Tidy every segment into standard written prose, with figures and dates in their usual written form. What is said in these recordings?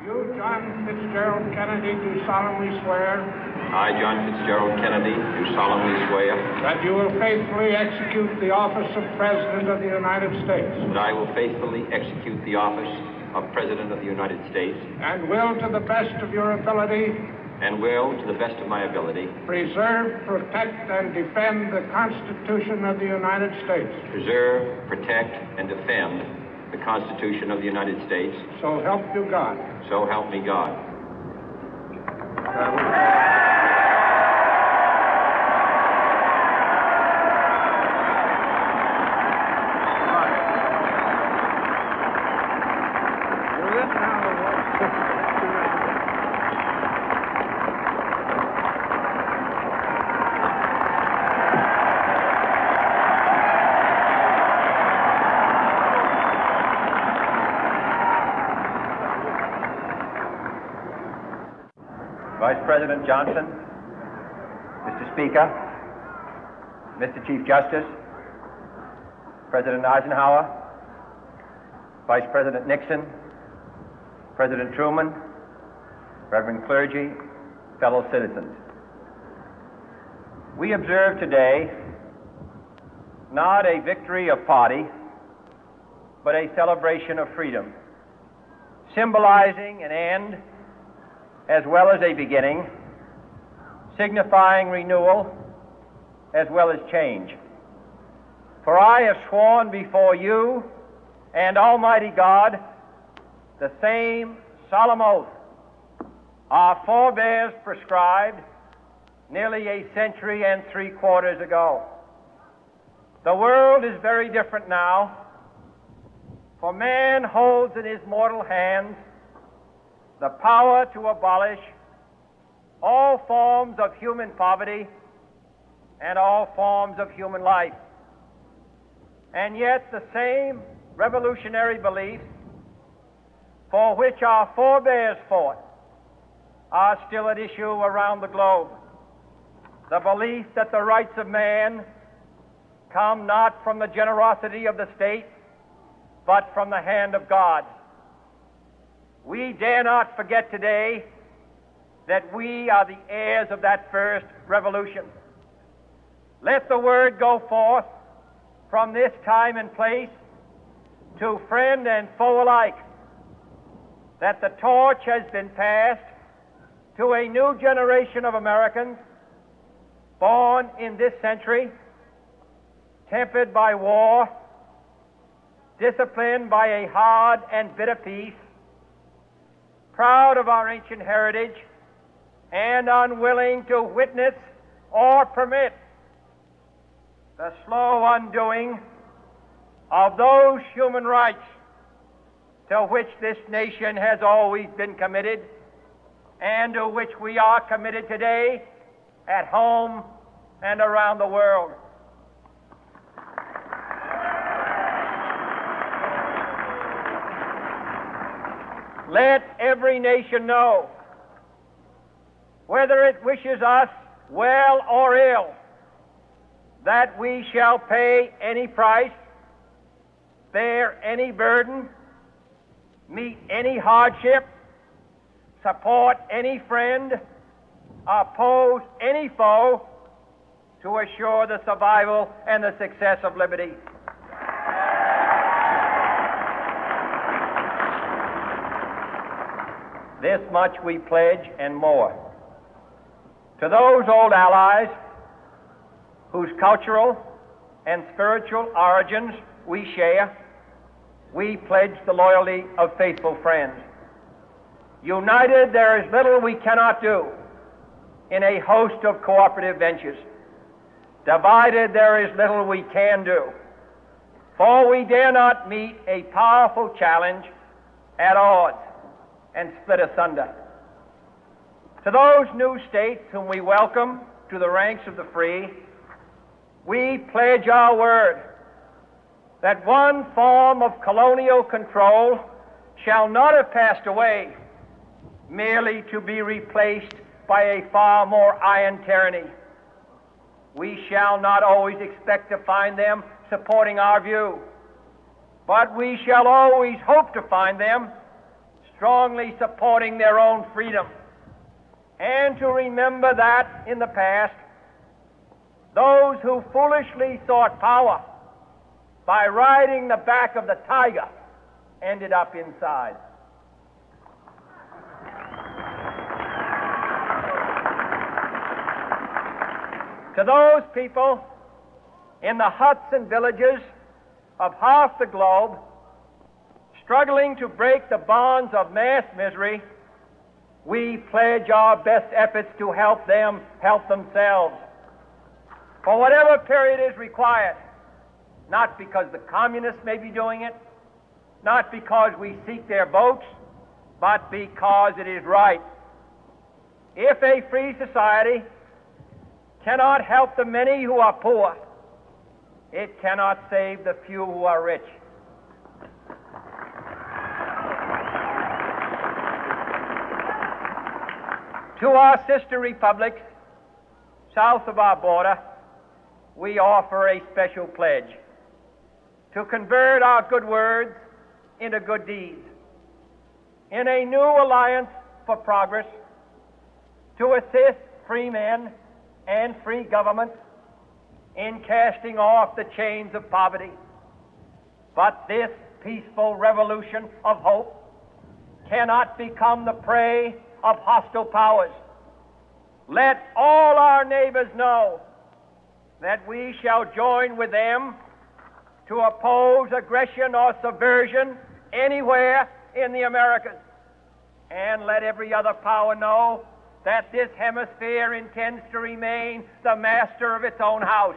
You, John Fitzgerald Kennedy, do solemnly swear. I, John Fitzgerald Kennedy, do solemnly swear. That you will faithfully execute the office of President of the United States. That I will faithfully execute the office of President of the United States. And will, to the best of your ability. And will, to the best of my ability. Preserve, protect, and defend the Constitution of the United States. Preserve, protect, and defend the Constitution of the United States. So help you God. So help me God. Vice President Johnson, Mr. Speaker, Mr. Chief Justice, President Eisenhower, Vice President Nixon, President Truman, Reverend clergy, fellow citizens. We observe today not a victory of party, but a celebration of freedom, symbolizing an end as well as a beginning, signifying renewal as well as change. For I have sworn before you and Almighty God the same solemn oath our forebears prescribed nearly a century and 3/4 ago. The world is very different now, for man holds in his mortal hands the power to abolish all forms of human poverty and all forms of human life. And yet the same revolutionary beliefs for which our forebears fought are still at issue around the globe. The belief that the rights of man come not from the generosity of the state, but from the hand of God. We dare not forget today that we are the heirs of that first revolution. Let the word go forth from this time and place to friend and foe alike that the torch has been passed to a new generation of Americans born in this century, tempered by war, disciplined by a hard and bitter peace, proud of our ancient heritage, and unwilling to witness or permit the slow undoing of those human rights to which this nation has always been committed and to which we are committed today at home and around the world. Let every nation know, whether it wishes us well or ill, that we shall pay any price, bear any burden, meet any hardship, support any friend, oppose any foe to assure the survival and the success of liberty. This much we pledge and more. To those old allies whose cultural and spiritual origins we share, we pledge the loyalty of faithful friends. United, there is little we cannot do in a host of cooperative ventures. Divided, there is little we can do, for we dare not meet a powerful challenge at odds and split asunder. To those new states whom we welcome to the ranks of the free, we pledge our word that one form of colonial control shall not have passed away merely to be replaced by a far more iron tyranny. We shall not always expect to find them supporting our view, but we shall always hope to find them strongly supporting their own freedom, and to remember that in the past, those who foolishly sought power by riding the back of the tiger ended up inside. To those people in the huts and villages of half the globe struggling to break the bonds of mass misery, we pledge our best efforts to help them help themselves for whatever period is required, not because the communists may be doing it, not because we seek their votes, but because it is right. If a free society cannot help the many who are poor, it cannot save the few who are rich. To our sister republics south of our border, we offer a special pledge to convert our good words into good deeds, in a new alliance for progress, to assist free men and free governments in casting off the chains of poverty. But this peaceful revolution of hope cannot become the prey of hostile powers. Let all our neighbors know that we shall join with them to oppose aggression or subversion anywhere in the Americas. And let every other power know that this hemisphere intends to remain the master of its own house.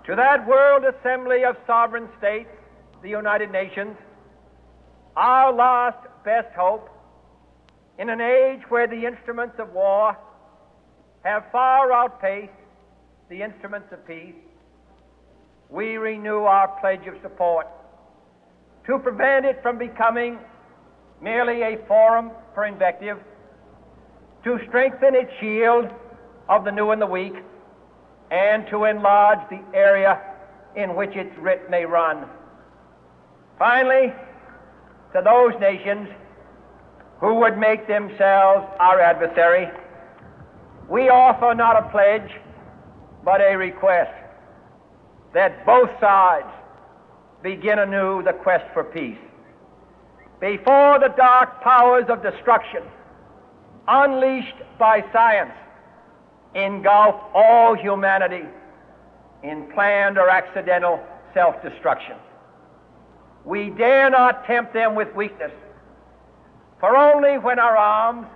To that World Assembly of Sovereign States, the United Nations, our last best hope, in an age where the instruments of war have far outpaced the instruments of peace, we renew our pledge of support to prevent it from becoming merely a forum for invective, to strengthen its shield of the new and the weak, and to enlarge the area in which its writ may run. Finally, to those nations who would make themselves our adversary, we offer not a pledge, but a request that both sides begin anew the quest for peace. Before the dark powers of destruction, unleashed by science, engulf all humanity in planned or accidental self-destruction, we dare not tempt them with weakness, for only when our arms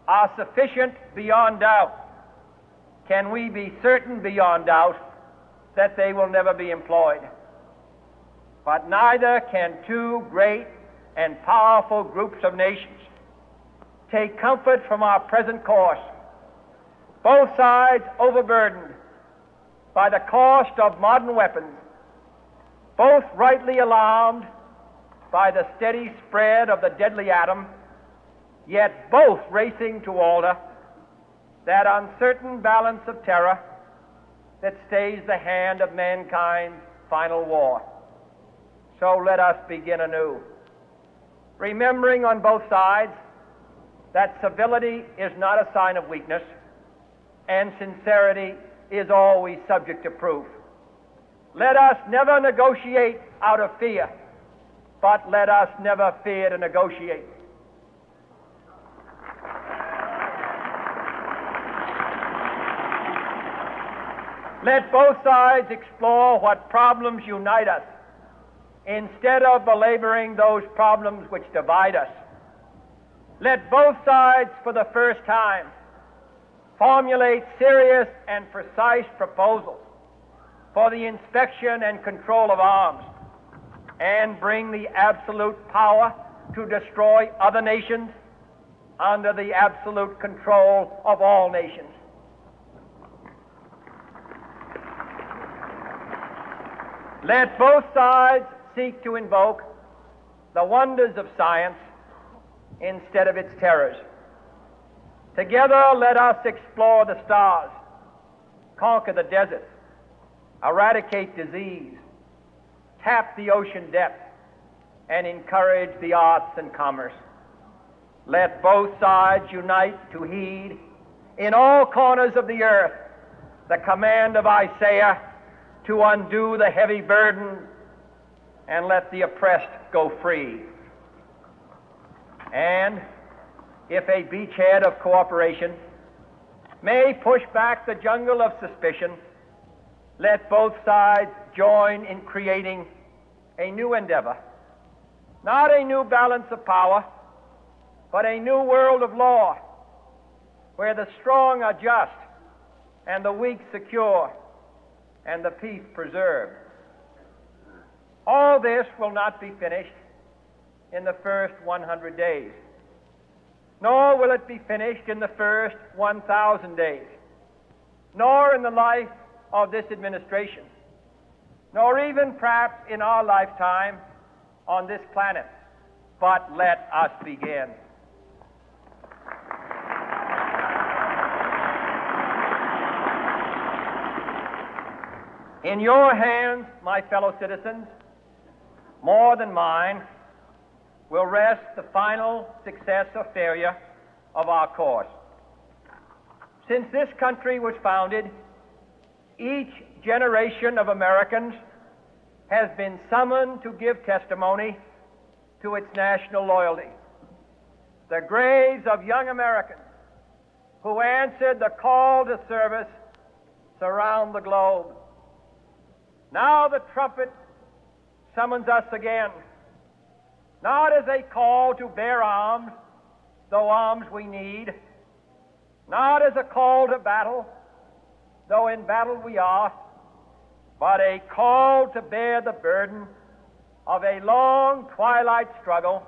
are sufficient beyond doubt can we be certain beyond doubt that they will never be employed. But neither can two great and powerful groups of nations take comfort from our present course, both sides overburdened by the cost of modern weapons, both rightly alarmed by the steady spread of the deadly atom, yet both racing to alter that uncertain balance of terror that stays the hand of mankind's final war. So let us begin anew, remembering on both sides that civility is not a sign of weakness, and sincerity is always subject to proof. Let us never negotiate out of fear, but let us never fear to negotiate. Let both sides explore what problems unite us, instead of belaboring those problems which divide us. Let both sides, for the first time, formulate serious and precise proposals for the inspection and control of arms, and bring the absolute power to destroy other nations under the absolute control of all nations. Let both sides seek to invoke the wonders of science instead of its terrors. Together, let us explore the stars, conquer the deserts, eradicate disease, tap the ocean depths, and encourage the arts and commerce. Let both sides unite to heed in all corners of the earth the command of Isaiah to undo the heavy burden and let the oppressed go free. And if a beachhead of cooperation may push back the jungle of suspicion, let both sides join in creating a new endeavor, not a new balance of power, but a new world of law, where the strong are just and the weak secure and the peace preserved. All this will not be finished in the first 100 days, nor will it be finished in the first 1,000 days, nor in the life of this administration, nor even perhaps in our lifetime on this planet. But let us begin. In your hands, my fellow citizens, more than mine, will rest the final success or failure of our course. Since this country was founded, each generation of Americans has been summoned to give testimony to its national loyalty. The graves of young Americans who answered the call to service surround the globe. Now the trumpet summons us again, not as a call to bear arms, though arms we need, not as a call to battle, though in battle we are, but a call to bear the burden of a long twilight struggle,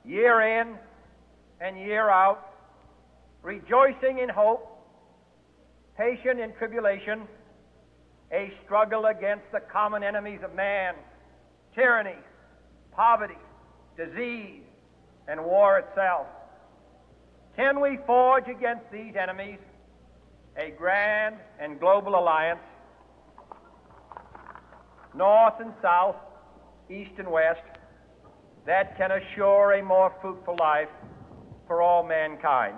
year in and year out, rejoicing in hope, patient in tribulation, a struggle against the common enemies of man, tyranny, poverty, disease, and war itself. Can we forge against these enemies a grand and global alliance, north and south, east and west, that can assure a more fruitful life for all mankind?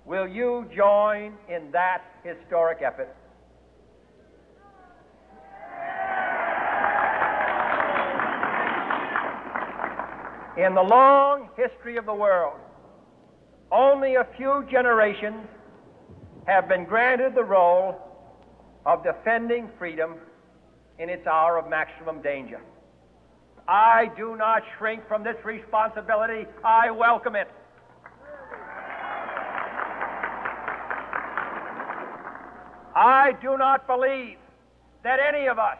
Will you join in that historic effort? In the long history of the world, only a few generations have been granted the role of defending freedom in its hour of maximum danger. I do not shrink from this responsibility. I welcome it. I do not believe that any of us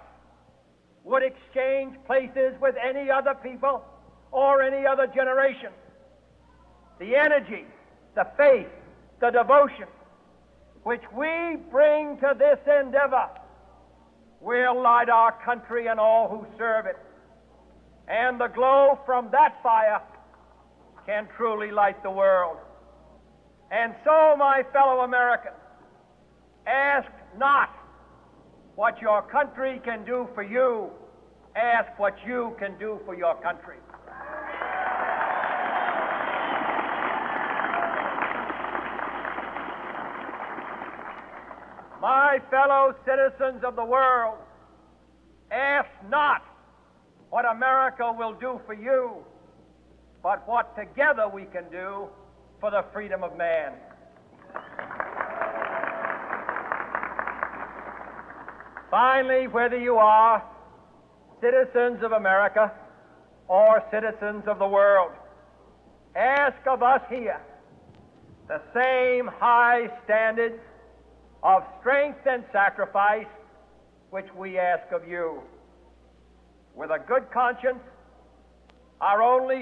would exchange places with any other people or any other generation. The energy, the faith, the devotion which we bring to this endeavor will light our country and all who serve it. And the glow from that fire can truly light the world. And so, my fellow Americans, ask not what your country can do for you, ask what you can do for your country. My fellow citizens of the world, ask not what America will do for you, but what together we can do for the freedom of man. Finally, whether you are citizens of America or citizens of the world, ask of us here the same high standards of strength and sacrifice which we ask of you. With a good conscience, our only